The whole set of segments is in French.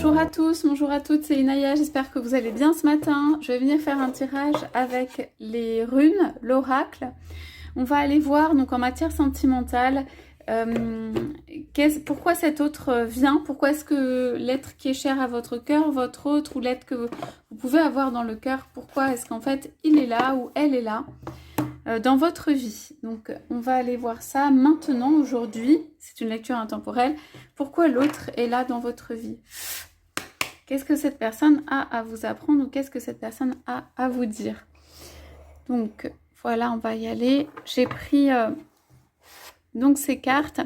Bonjour à tous, bonjour à toutes, c'est Inaya, j'espère que vous allez bien ce matin. Je vais venir faire un tirage avec les runes, l'oracle. On va aller voir donc en matière sentimentale pourquoi cet autre vient, pourquoi est-ce que l'être qui est cher à votre cœur, votre autre ou l'être que vous pouvez avoir dans le cœur, pourquoi est-ce qu'en fait il est là ou elle est là dans votre vie. Donc on va aller voir ça maintenant, aujourd'hui, c'est une lecture intemporelle. Pourquoi l'autre est là dans votre vie? Qu'est-ce que cette personne a à vous apprendre ou qu'est-ce que cette personne a à vous dire? Donc voilà, on va y aller. J'ai pris donc ces cartes.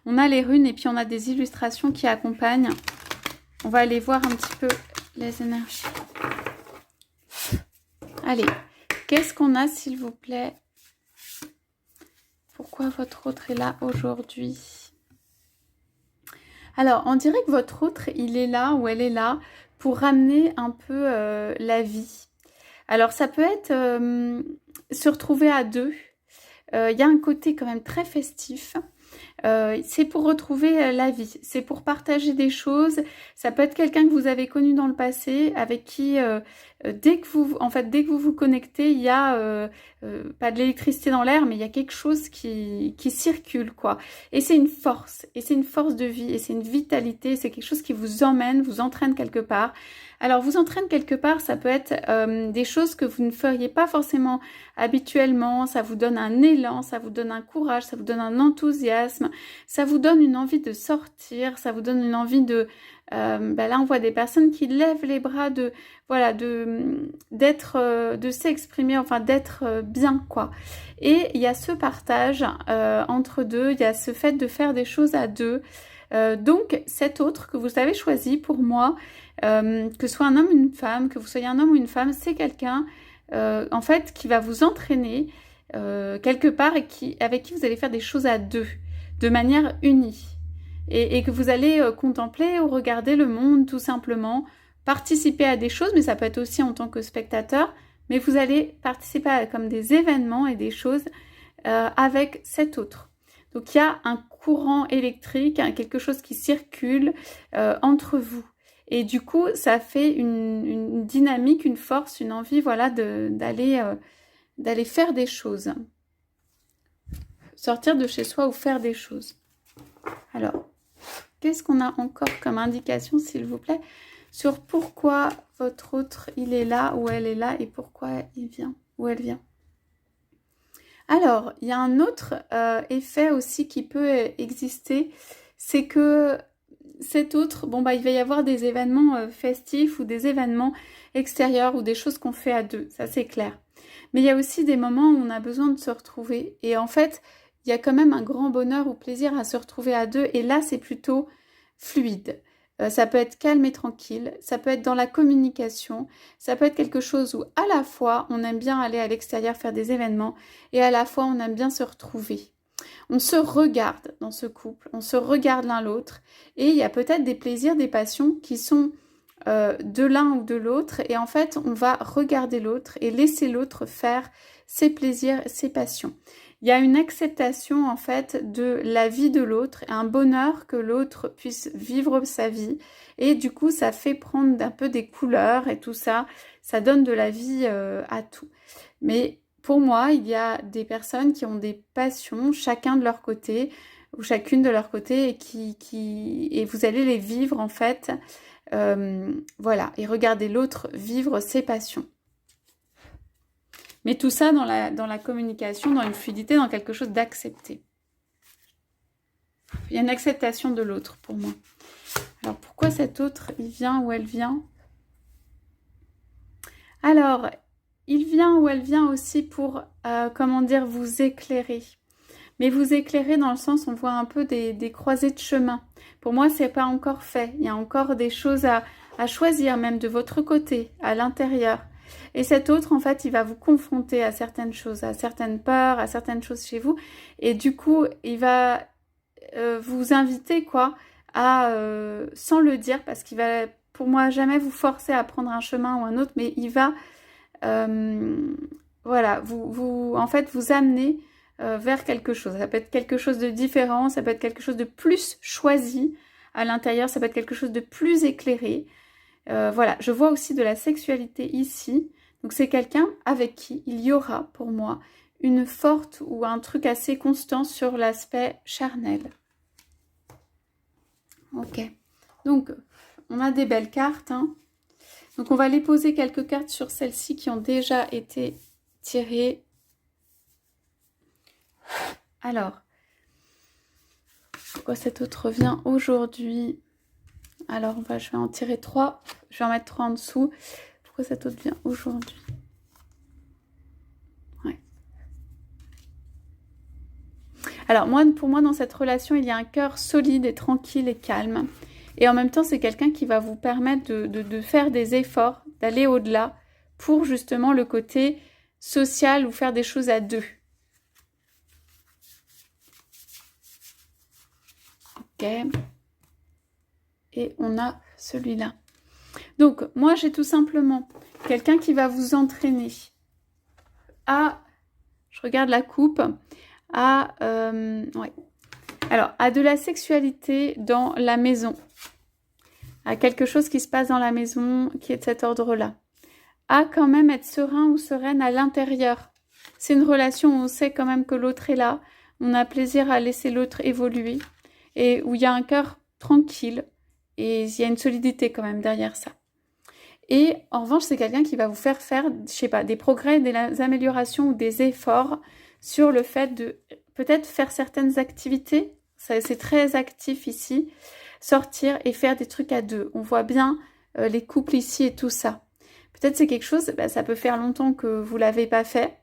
On a les runes et puis on a des illustrations qui accompagnent. On va aller voir un petit peu les énergies. Allez, qu'est-ce qu'on a s'il vous plaît? Pourquoi votre autre est là aujourd'hui? Alors, on dirait que votre autre, il est là ou elle est là pour ramener un peu la vie. Alors, ça peut être se retrouver à deux. Il y a un côté quand même très festif. C'est pour retrouver la vie, c'est pour partager des choses. Ça peut être quelqu'un que vous avez connu dans le passé, avec qui dès que vous vous connectez, il y a pas de l'électricité dans l'air, mais il y a quelque chose qui circule, quoi. Et c'est une force de vie, et c'est une vitalité, c'est quelque chose qui vous emmène, vous entraîne quelque part. Alors, vous entraîne quelque part, ça peut être des choses que vous ne feriez pas forcément habituellement, ça vous donne un élan, ça vous donne un courage, ça vous donne un enthousiasme, ça vous donne une envie de sortir, ça vous donne une envie de... là, on voit des personnes qui lèvent les bras de s'exprimer, enfin d'être bien, quoi. Et il y a ce partage entre deux, il y a ce fait de faire des choses à deux. Donc, cet autre que vous avez choisi pour moi, que ce soit un homme ou une femme, que vous soyez un homme ou une femme, c'est quelqu'un, en fait, qui va vous entraîner quelque part et avec qui vous allez faire des choses à deux, de manière unie. Et que vous allez contempler ou regarder le monde, tout simplement, participer à des choses, mais ça peut être aussi en tant que spectateur, mais vous allez participer à comme des événements et des choses avec cet autre. Donc, il y a un courant électrique, quelque chose qui circule entre vous. Et du coup, ça fait une dynamique, une force, une envie, voilà, d'aller faire des choses. Sortir de chez soi ou faire des choses. Alors, qu'est-ce qu'on a encore comme indication, s'il vous plaît, sur pourquoi votre autre, il est là ou elle est là et pourquoi il vient ou elle vient? Alors, il y a un autre effet aussi qui peut exister, c'est que cet autre, il va y avoir des événements festifs ou des événements extérieurs ou des choses qu'on fait à deux, ça c'est clair. Mais il y a aussi des moments où on a besoin de se retrouver et en fait, il y a quand même un grand bonheur ou plaisir à se retrouver à deux et là c'est plutôt fluide. Ça peut être calme et tranquille, ça peut être dans la communication, ça peut être quelque chose où à la fois on aime bien aller à l'extérieur faire des événements et à la fois on aime bien se retrouver. On se regarde dans ce couple, on se regarde l'un l'autre et il y a peut-être des plaisirs, des passions qui sont de l'un ou de l'autre et en fait on va regarder l'autre et laisser l'autre faire ses plaisirs, ses passions. Il y a une acceptation en fait de la vie de l'autre, un bonheur que l'autre puisse vivre sa vie et du coup ça fait prendre un peu des couleurs et tout ça, ça donne de la vie à tout. Mais pour moi, il y a des personnes qui ont des passions, chacun de leur côté ou chacune de leur côté et vous allez les vivre en fait, voilà, et regarder l'autre vivre ses passions. Mais tout ça dans la communication, dans une fluidité, dans quelque chose d'accepté. Il y a une acceptation de l'autre pour moi. Alors pourquoi cet autre, il vient ou elle vient? Alors, il vient ou elle vient aussi pour, vous éclairer. Mais vous éclairer dans le sens, on voit un peu des croisées de chemin. Pour moi, c'est pas encore fait. Il y a encore des choses à choisir, même de votre côté, à l'intérieur. Et cet autre, en fait, il va vous confronter à certaines choses, à certaines peurs, à certaines choses chez vous. Et du coup, il va vous inviter, quoi, à, sans le dire, parce qu'il va, pour moi, jamais vous forcer à prendre un chemin ou un autre, mais il va, voilà, en fait, vous amener vers quelque chose. Ça peut être quelque chose de différent, ça peut être quelque chose de plus choisi, à l'intérieur, ça peut être quelque chose de plus éclairé. Voilà, je vois aussi de la sexualité ici. Donc c'est quelqu'un avec qui il y aura pour moi une forte ou un truc assez constant sur l'aspect charnel. Ok, donc on a des belles cartes, hein. Donc on va les poser quelques cartes sur celles-ci qui ont déjà été tirées. Alors, pourquoi cet autre revient aujourd'hui? Alors je vais en tirer 3, je vais en mettre 3 en dessous. Pourquoi cet autre vient aujourd'hui? Ouais. Alors pour moi, dans cette relation, il y a un cœur solide et tranquille et calme. Et en même temps, c'est quelqu'un qui va vous permettre de faire des efforts, d'aller au-delà pour justement le côté social ou faire des choses à deux. Ok. Et on a celui-là. Donc, moi, j'ai tout simplement quelqu'un qui va vous entraîner à, je regarde la coupe, à, ouais. Alors, à de la sexualité dans la maison, à quelque chose qui se passe dans la maison qui est de cet ordre-là, à quand même être serein ou sereine à l'intérieur. C'est une relation où on sait quand même que l'autre est là, on a plaisir à laisser l'autre évoluer et où il y a un cœur tranquille et il y a une solidité quand même derrière ça. Et en revanche, c'est quelqu'un qui va vous faire je sais pas, des progrès, des améliorations ou des efforts sur le fait de peut-être faire certaines activités. C'est très actif ici. Sortir et faire des trucs à deux. On voit bien les couples ici et tout ça. Peut-être c'est quelque chose, ça peut faire longtemps que vous ne l'avez pas fait.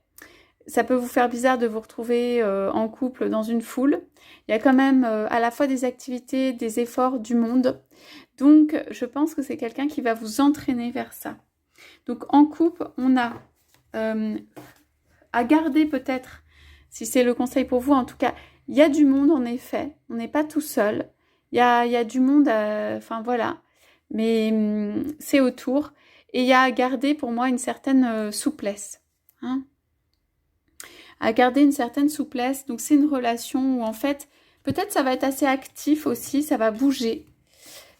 Ça peut vous faire bizarre de vous retrouver en couple dans une foule. Il y a quand même à la fois des activités, des efforts, du monde. Donc, je pense que c'est quelqu'un qui va vous entraîner vers ça. Donc, en couple, on a à garder peut-être, si c'est le conseil pour vous, en tout cas, il y a du monde en effet. On n'est pas tout seul. Il y a du monde, enfin voilà. Mais c'est autour. Et il y a à garder pour moi une certaine souplesse. Hein, à garder une certaine souplesse. Donc, c'est une relation où en fait, peut-être ça va être assez actif aussi, ça va bouger.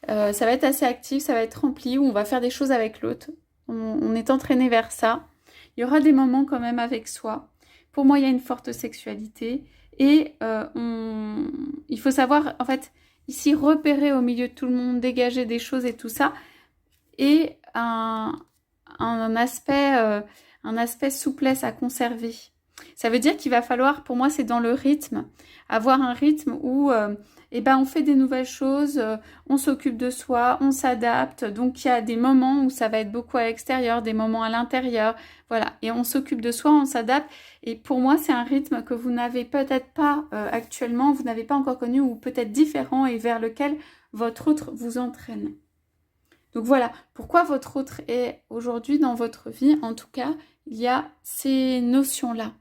Ça va être assez actif, ça va être rempli, où on va faire des choses avec l'autre. On est entraîné vers ça. Il y aura des moments quand même avec soi. Pour moi, il y a une forte sexualité. Et il faut savoir, en fait, ici, repérer au milieu de tout le monde, dégager des choses et tout ça. Et un aspect souplesse à conserver. Ça veut dire qu'il va falloir, pour moi, c'est dans le rythme, avoir un rythme où on fait des nouvelles choses, on s'occupe de soi, on s'adapte. Donc, il y a des moments où ça va être beaucoup à l'extérieur, des moments à l'intérieur. Voilà, et on s'occupe de soi, on s'adapte. Et pour moi, c'est un rythme que vous n'avez peut-être pas actuellement, vous n'avez pas encore connu ou peut-être différent et vers lequel votre autre vous entraîne. Donc voilà, pourquoi votre autre est aujourd'hui dans votre vie, en tout cas, il y a ces notions-là.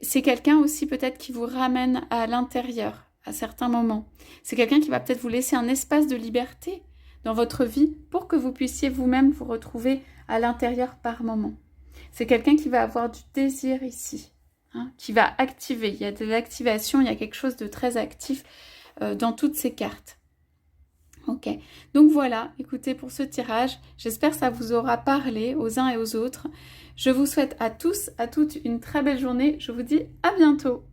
C'est quelqu'un aussi peut-être qui vous ramène à l'intérieur à certains moments. C'est quelqu'un qui va peut-être vous laisser un espace de liberté dans votre vie pour que vous puissiez vous-même vous retrouver à l'intérieur par moment. C'est quelqu'un qui va avoir du désir ici, hein, qui va activer. Il y a de l'activation, il y a quelque chose de très actif dans toutes ces cartes. Ok, donc voilà, écoutez pour ce tirage, j'espère que ça vous aura parlé aux uns et aux autres. Je vous souhaite à tous, à toutes une très belle journée, je vous dis à bientôt.